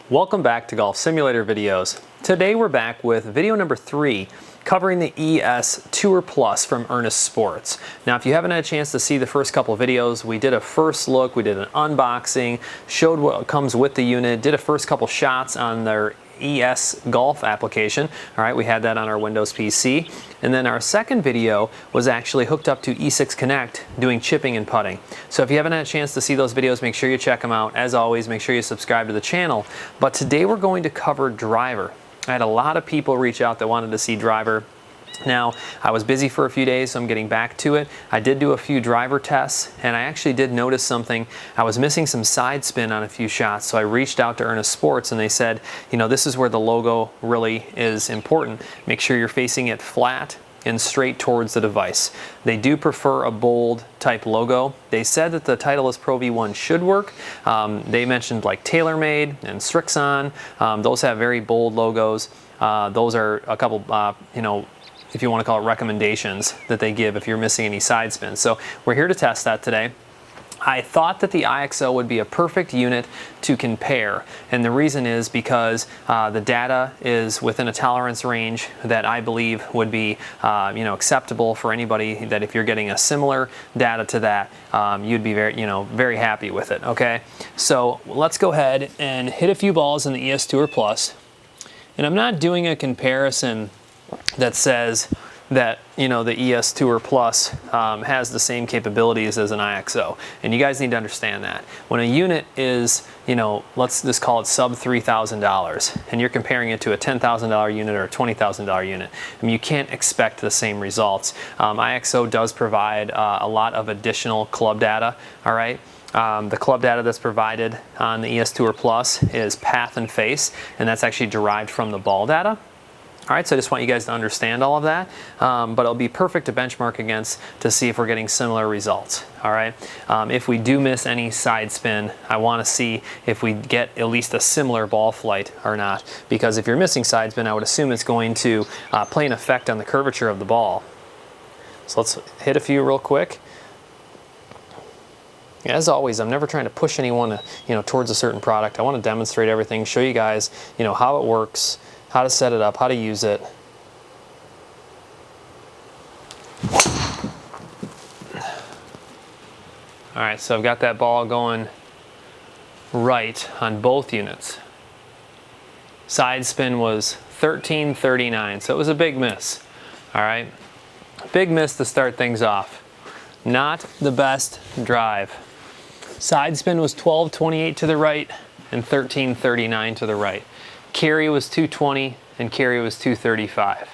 Welcome back to Golf Simulator videos. Today we're back with video number 3 covering the ES Tour Plus from Ernest Sports. Now if you haven't had a chance to see the first couple videos, we did a first look, we did an unboxing, showed what comes with the unit, did a first couple shots on their ES Golf application. All right, we had that on our Windows PC. And then our second video was actually hooked up to E6 Connect doing chipping and putting. So if you haven't had a chance to see those videos, make sure you check them out. As always, make sure you subscribe to the channel. But today we're going to cover driver. I had a lot of people reach out that wanted to see driver. Now, I was busy for a few days, so I'm getting back to it. I did do a few driver tests, and I actually did notice something. I was missing some side spin on a few shots, so I reached out to Ernest Sports, and they said, you know, this is where the logo really is important. Make sure you're facing it flat and straight towards the device. They do prefer a bold type logo. They said that the Titleist Pro V1 should work. They mentioned like TaylorMade and Strixon. Those have very bold logos. Those are a couple, you know, if you want to call it recommendations that they give if you're missing any side spins. So we're here to test that today. I thought that the IXO would be a perfect unit to compare, and the reason is because the data is within a tolerance range that I believe would be you know, acceptable for anybody, that if you're getting a similar data to that, you'd be very happy with it. Okay, so let's go ahead and hit a few balls in the ES Tour Plus, and I'm not doing a comparison that says that, you know, the ES Tour Plus has the same capabilities as an IXO, and you guys need to understand that when a unit is, you know, let's just call it sub $3,000, and you're comparing it to a $10,000 unit or a $20,000 unit, I mean, you can't expect the same results. IXO does provide a lot of additional club data. All right. The club data that's provided on the ES Tour Plus is path and face, and that's actually derived from the ball data. All right, so I just want you guys to understand all of that, but it'll be perfect to benchmark against to see if we're getting similar results. All right, if we do miss any side spin, I want to see if we get at least a similar ball flight or not, because if you're missing side spin, I would assume it's going to play an effect on the curvature of the ball. So let's hit a few real quick. As always, I'm never trying to push anyone, you know, towards a certain product. I want to demonstrate everything, show you guys, you know, how it works, how to set it up, how to use it. All right, so I've got that ball going right on both units. Side spin was 1339, so it was a big miss. All right, big miss to start things off. Not the best drive. Side spin was 1228 to the right and 1339 to the right. Carry was 220 and carry was 235.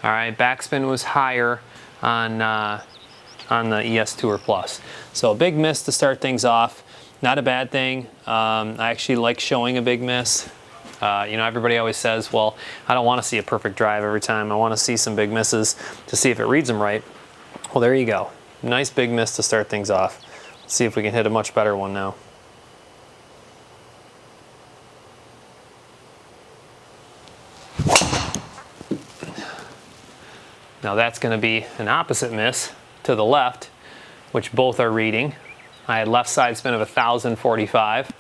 All right, backspin was higher on the ES Tour Plus. So a big miss to start things off. Not a bad thing. I actually like showing a big miss. You know, everybody always says, well, I don't want to see a perfect drive every time. I want to see some big misses to see if it reads them right. Well, there you go. Nice big miss to start things off. Let's see if we can hit a much better one now. Now that's going to be an opposite miss to the left, which both are reading. I had left side spin of 1045.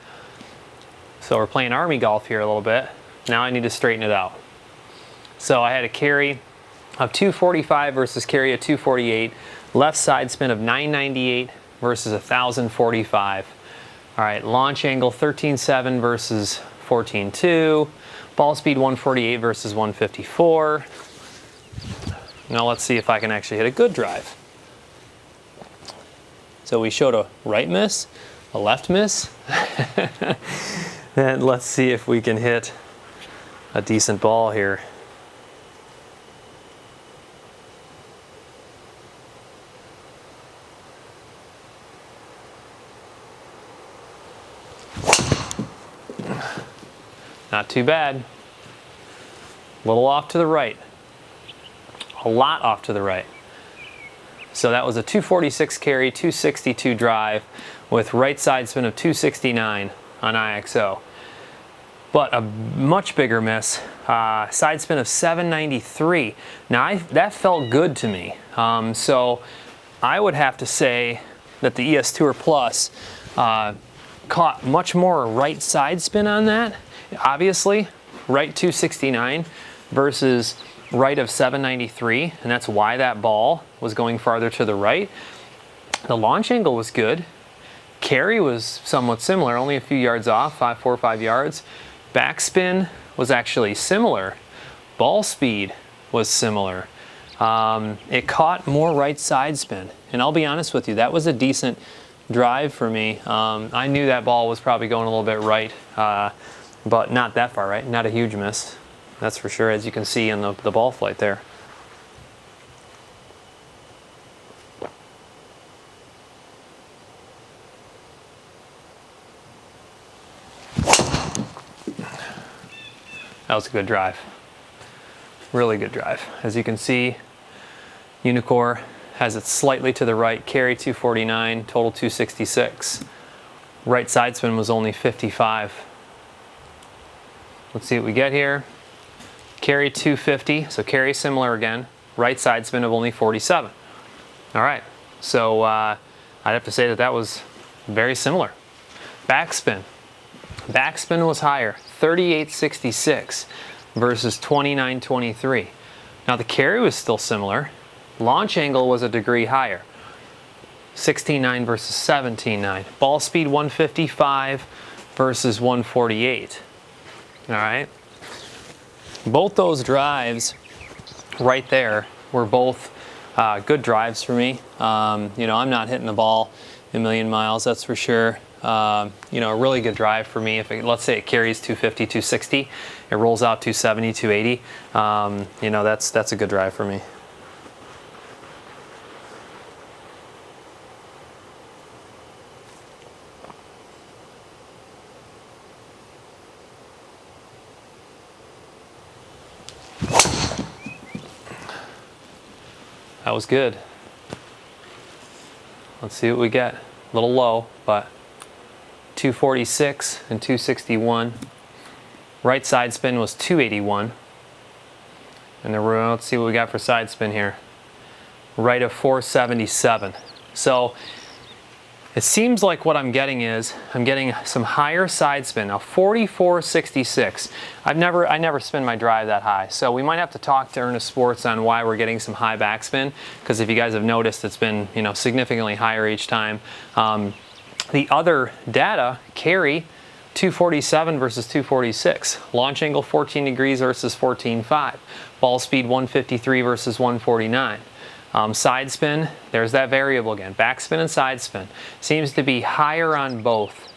So we're playing Army golf here a little bit. Now I need to straighten it out. So I had a carry of 245 versus carry of 248. Left side spin of 998 versus 1045. All right, launch angle 13.7 versus 14.2. Ball speed 148 versus 154. Now let's see if I can actually hit a good drive. So we showed a right miss, a left miss, and let's see if we can hit a decent ball here. Not too bad. A little off to the right. A lot off to the right. So that was a 246 carry, 262 drive with right side spin of 269 on IXO. But a much bigger miss, side spin of 793. Now that felt good to me. So I would have to say that the ES Tour Plus caught much more right side spin on that, Obviously, right 269 versus right of 793, and that's why that ball was going farther to the right. The launch angle was good. Carry was somewhat similar, only a few yards off, 4 or 5 yards. Backspin was actually similar. Ball speed was similar. It caught more right side spin, and I'll be honest with you, that was a decent drive for me. I knew that ball was probably going a little bit right, but not that far right, not a huge miss. That's for sure, as you can see in the ball flight there. That was a good drive. Really good drive. As you can see, UNEEKOR has it slightly to the right, carry 249, total 266. Right side spin was only 55. Let's see what we get here. Carry 250, so carry similar again. Right side spin of only 47. All right, so I'd have to say that that was very similar. Backspin. Backspin was higher, 38.66 versus 29.23. Now the carry was still similar. Launch angle was a degree higher, 16.9 versus 17.9. Ball speed 155 versus 148. All right. Both those drives right there were both good drives for me. You know, I'm not hitting the ball a million miles, that's for sure. You know, a really good drive for me. If it, let's say it carries 250, 260, it rolls out 270, 280. You know, that's a good drive for me. That was good. Let's see what we get. A little low, but 246 and 261. Right side spin was 281. And then let's see what we got for side spin here. Right of 477. So it seems like what I'm getting is I'm getting some higher side spin. Now 44.66. I never spin my drive that high. So we might have to talk to Ernest Sports on why we're getting some high backspin, because if you guys have noticed, it's been, you know, significantly higher each time. The other data, carry 247 versus 246. Launch angle 14 degrees versus 14.5. Ball speed 153 versus 149. Side spin, there's that variable again. Backspin and side spin. Seems to be higher on both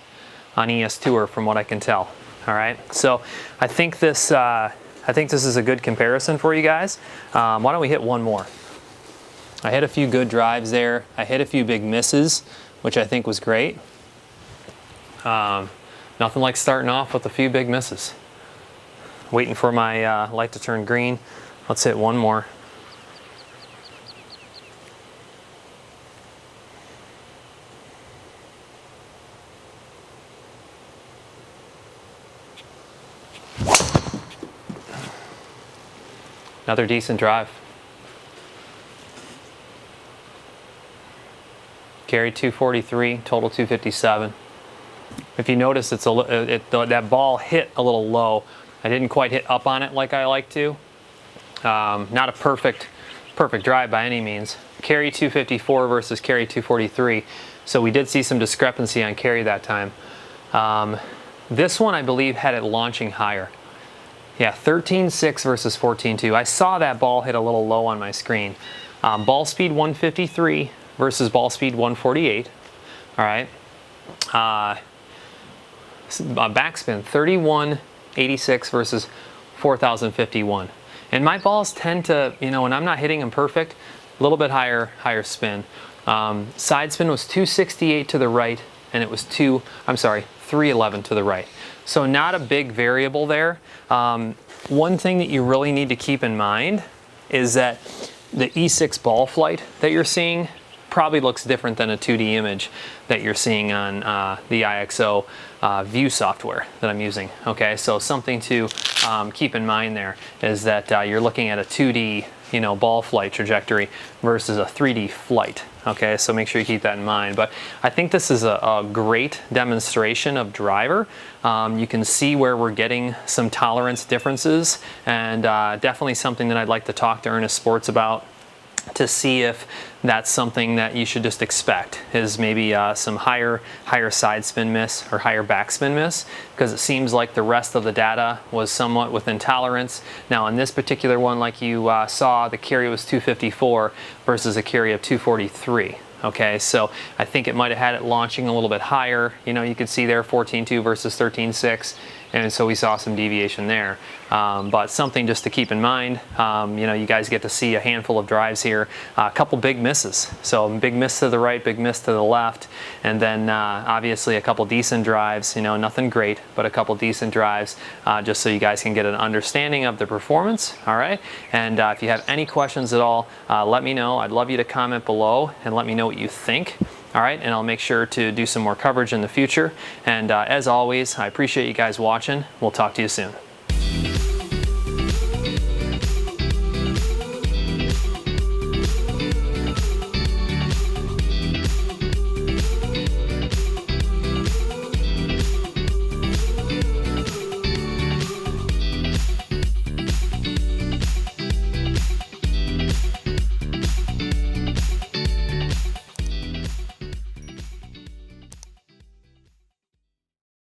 on ES Tour from what I can tell. All right, so I think this is a good comparison for you guys. Why don't we hit one more? I hit a few good drives there. I hit a few big misses, which I think was great. Nothing like starting off with a few big misses. Waiting for my light to turn green. Let's hit one more. Another decent drive. Carry 243, total 257. If you notice, it's that ball hit a little low. I didn't quite hit up on it like I like to. Not a perfect drive by any means. Carry 254 versus carry 243. So we did see some discrepancy on carry that time. This one, I believe, had it launching higher. Yeah, 13.6 versus 14.2. I saw that ball hit a little low on my screen. Ball speed 153 versus ball speed 148. All right. Backspin 31.86 versus 4,051. And my balls tend to, you know, when I'm not hitting them perfect, a little bit higher spin. Side spin was 268 to the right, and it was 311 to the right. So not a big variable there. One thing that you really need to keep in mind is that the E6 ball flight that you're seeing probably looks different than a 2D image that you're seeing on the IXO view software that I'm using. Okay, so something to keep in mind there is that you're looking at a 2D, you know, ball flight trajectory versus a 3D flight. Okay, so make sure you keep that in mind. But I think this is a great demonstration of driver. You can see where we're getting some tolerance differences, and definitely something that I'd like to talk to Ernest Sports about to see if that's something that you should just expect, is maybe some higher side spin miss or higher backspin miss, because it seems like the rest of the data was somewhat within tolerance. Now on this particular one, like you saw, the carry was 254 versus a carry of 243. Okay, so I think it might have had it launching a little bit higher. You know, you could see there 14.2 versus 13.6, and so we saw some deviation there. But something just to keep in mind. You know, you guys get to see a handful of drives here, a couple big misses. So big miss to the right, big miss to the left, and then obviously a couple decent drives. You know, nothing great, but a couple decent drives, just so you guys can get an understanding of the performance. All right, and if you have any questions at all, let me know. I'd love you to comment below and let me know what you think. All right, and I'll make sure to do some more coverage in the future. And as always, I appreciate you guys watching. We'll talk to you soon.